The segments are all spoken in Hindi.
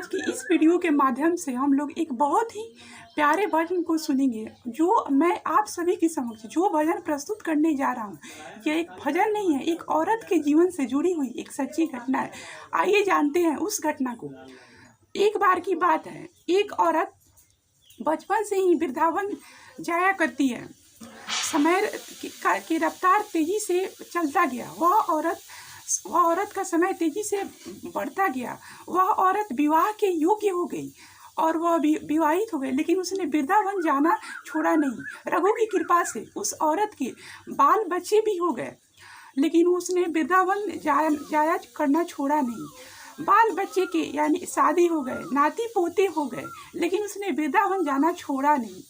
आज की इस वीडियो के माध्यम से हम लोग एक बहुत ही प्यारे भजन को सुनेंगे, जो मैं आप सभी के समक्ष जो भजन प्रस्तुत करने जा रहा हूँ, यह एक भजन नहीं है, एक औरत के जीवन से जुड़ी हुई एक सच्ची घटना है। आइए जानते हैं उस घटना को। एक बार की बात है, एक औरत बचपन से ही वृंदावन जाया करती है। समय की रफ्तार तेजी से चलता गया। वह औरत का समय तेजी से बढ़ता गया। वह औरत विवाह के योग्य हो गई और वह विवाहित हो गई, लेकिन उसने वृंदावन जाना छोड़ा नहीं। रघु की कृपा से उस औरत के बाल बच्चे भी हो गए, लेकिन उसने वृंदावन जाया करना छोड़ा नहीं। बाल बच्चे के यानी शादी हो गए, नाती पोते हो गए, लेकिन उसने वृंदावन जाना छोड़ा नहीं।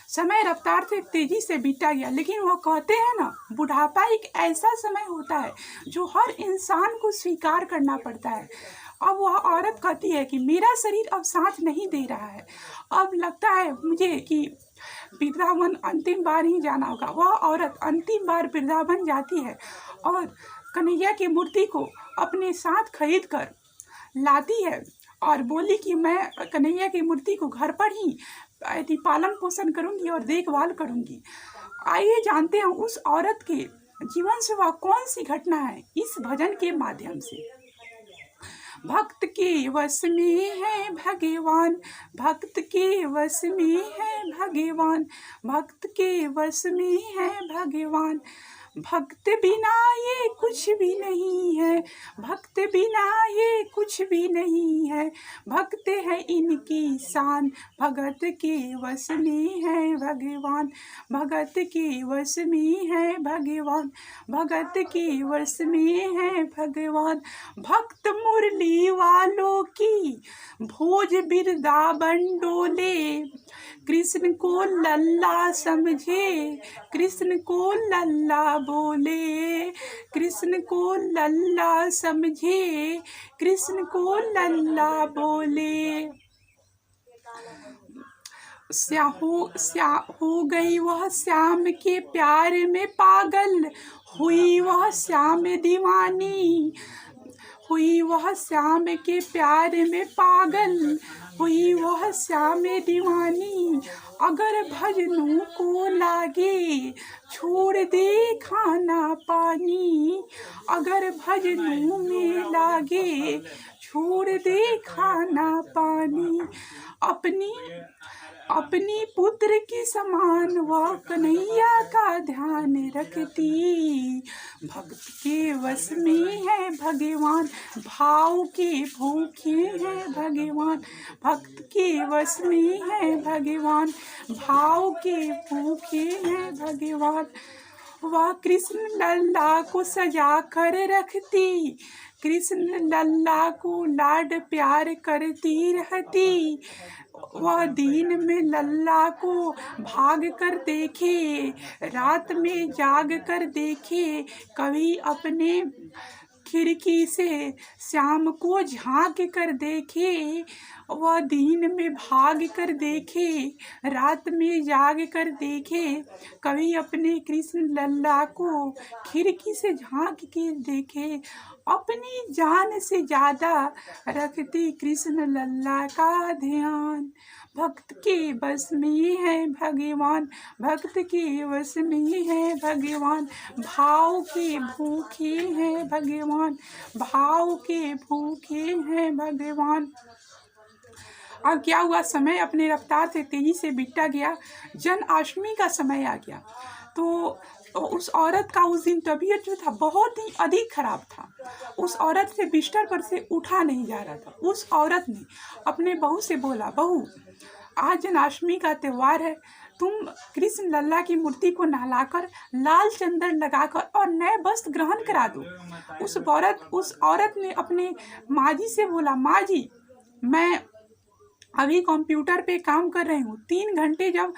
समय रफ्तार से तेजी से बीता गया, लेकिन वह कहते हैं ना, बुढ़ापा एक ऐसा समय होता है जो हर इंसान को स्वीकार करना पड़ता है। अब वह औरत कहती है कि मेरा शरीर अब साथ नहीं दे रहा है, अब लगता है मुझे कि वृंदावन अंतिम बार ही जाना होगा। वह औरत अंतिम बार वृंदावन जाती है और कन्हैया की मूर्ति को अपने साथ खरीद कर लाती है और बोली कि मैं कन्हैया की मूर्ति को घर पर ही पालन पोषण करूंगी और देखभाल करूंगी। आइए जानते हैं उस औरत के जीवन से वह कौन सी घटना है इस भजन के माध्यम से। भक्त के वश में है भगवान, भक्त के वश में है भगवान, भक्त के वश में है भगवान। भक्त बिना ये कुछ भी नहीं है, भक्त बिना ये कुछ भी नहीं है। भक्त है इनकी शान, भगत के वश में है भगवान, भगत के वश में है भगवान, भगत के वश में है भगवान। भक्त मुरली वालों की भोज वृंदावन डोले, कृष्ण को लल्ला समझे, कृष्ण को लल्ला बोले, कृष्ण को लल्ला समझे, कृष्ण को लल्ला बोले। हो गई वह श्याम के प्यार में पागल, हुई वह श्याम दीवानी, हुई वह श्याम के प्यार में पागल, हुई वह श्याम दीवानी। अगर भजनों को लागे छोड़ दे खाना पानी, अगर भजनों में लागे छोड़ दे खाना पानी। अपनी पुत्र के समान वह कन्हैया का ध्यान रखती। भक्त के वश में है भगवान, भाव के भूखे हैं भगवान, भक्त के वश में है भगवान, भाव के भूखे हैं भगवान। वह कृष्ण लल्ला को सजा कर रखती, कृष्ण लल्ला को लाड प्यार करती रहती। वह दिन में लल्ला को भाग कर देखे, रात में जाग कर देखे, कभी अपने खिड़की से श्याम को झांक कर देखे। वह दिन में भाग कर देखे, रात में जाग कर देखे, कभी अपने कृष्ण लल्ला को खिड़की से झांक के देखे। अपनी जान से ज्यादा रखती कृष्ण लल्ला का ध्यान। भक्त के वश में है भगवान, भक्त के वश में है भगवान, भाव के भूखे हैं भगवान, भाव के भूखे हैं भगवान। और क्या हुआ, समय अपने रफ्तार से तेजी से बीतता गया। जन्माष्टमी का समय आ गया तो उस औरत का उस दिन तबीयत जो था बहुत ही अधिक खराब था। उस औरत से बिस्तर पर से उठा नहीं जा रहा था। उस औरत ने अपने बहू से बोला, बहू आज जन्माष्टमी का त्यौहार है, तुम कृष्ण लल्ला की मूर्ति को नहलाकर लाल चंदन लगाकर और नए वस्त्र ग्रहण करा दो। उस औरत ने अपने माँ जी से बोला, माँ जी मैं अभी कंप्यूटर पे काम कर रही हूँ, 3 घंटे जब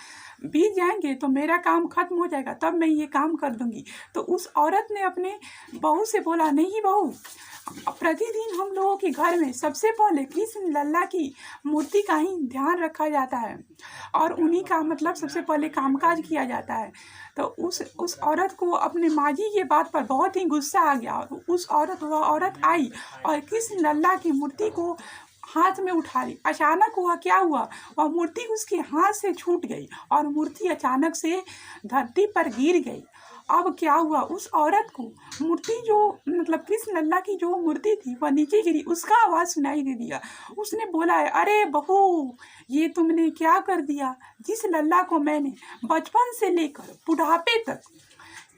बीत जाएंगे तो मेरा काम खत्म हो जाएगा, तब मैं ये काम कर दूंगी। तो उस औरत ने अपने बहू से बोला, नहीं बहू, प्रतिदिन हम लोगों के घर में सबसे पहले कृष्ण लल्ला की मूर्ति का ही ध्यान रखा जाता है और उन्हीं का मतलब सबसे पहले कामकाज किया जाता है। तो उस औरत को अपने माँ जी के बात पर बहुत ही गुस्सा आ गया और वह औरत आई और कृष्ण लल्ला की मूर्ति को हाथ में उठा ली। अचानक हुआ क्या हुआ, वह मूर्ति उसके हाथ से छूट गई और मूर्ति अचानक से धरती पर गिर गई। अब क्या हुआ, उस औरत को मूर्ति जो मतलब कृष्ण लल्ला की जो मूर्ति थी वह नीचे गिरी, उसका आवाज़ सुनाई दे दिया। उसने बोला है, अरे बहू ये तुमने क्या कर दिया, जिस लल्ला को मैंने बचपन से लेकर बुढ़ापे तक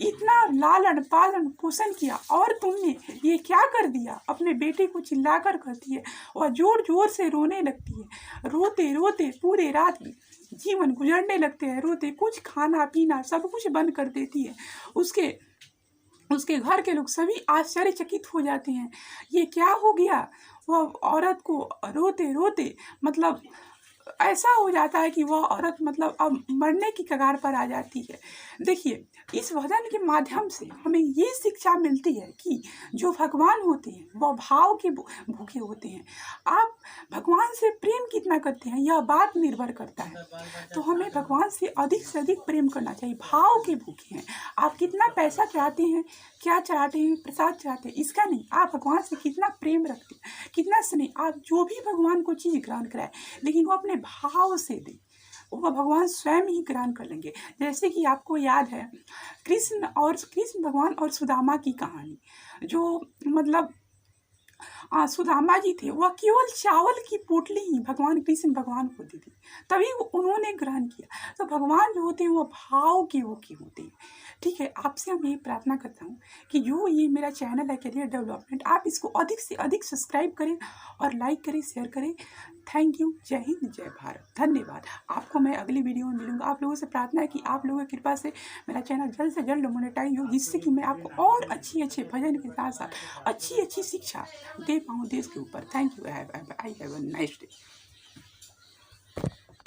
इतना लालन पालन पोषण किया और तुमने ये क्या कर दिया। अपने बेटे को चिल्लाकर कहती है, वह जोर जोर से रोने लगती है। रोते रोते पूरे रात जीवन गुजरने लगते हैं। रोते कुछ खाना पीना सब कुछ बंद कर देती है। उसके घर के लोग सभी आश्चर्यचकित हो जाते हैं, ये क्या हो गया। वह औरत को रोते रोते मतलब ऐसा हो जाता है कि वह औरत मतलब अब मरने की कगार पर आ जाती है। देखिए, इस भजन के माध्यम से हमें ये शिक्षा मिलती है कि जो भगवान होते हैं वह भाव के भूखे होते हैं। आप भगवान से प्रेम कितना करते हैं यह बात निर्भर करता है। तो हमें भगवान से अधिक प्रेम करना चाहिए। भाव के भूखे हैं। आप कितना पैसा चाहते हैं, क्या चाहते हैं, प्रसाद चाहते हैं, इसका नहीं, आप भगवान से कितना प्रेम रखते हैं, कितना स्नेह। आप जो भी भगवान को चीज़ ग्रहण कराए लेकिन वो अपने भाव से दे, वो भगवान स्वयं ही ग्रहण कर लेंगे। जैसे कि आपको याद है कृष्ण भगवान और सुदामा की कहानी, जो मतलब सुदामा जी थे, वह केवल चावल की पोटली ही भगवान कृष्ण भगवान को दी थी, तभी उन्होंने ग्रहण किया। तो भगवान जो होते हैं वो भाव के भूखे होते हैं। ठीक है, आपसे मैं ये प्रार्थना करता हूँ कि जो ये मेरा चैनल है करियर डेवलपमेंट, आप इसको अधिक से अधिक सब्सक्राइब करें और लाइक करें, शेयर करें। Thank you. जय हिंद, जय भारत, धन्यवाद। आपको मैं अगली वीडियो में मिलूंगा। आप लोगों से प्रार्थना है कि आप लोगों की कृपा से मेरा चैनल जल्द से जल्द मोनेटाइज हो, जिससे कि मैं आपको और अच्छे भजन के साथ साथ अच्छी शिक्षा दे पाऊँ देश के ऊपर। Thank you. I have a nice day.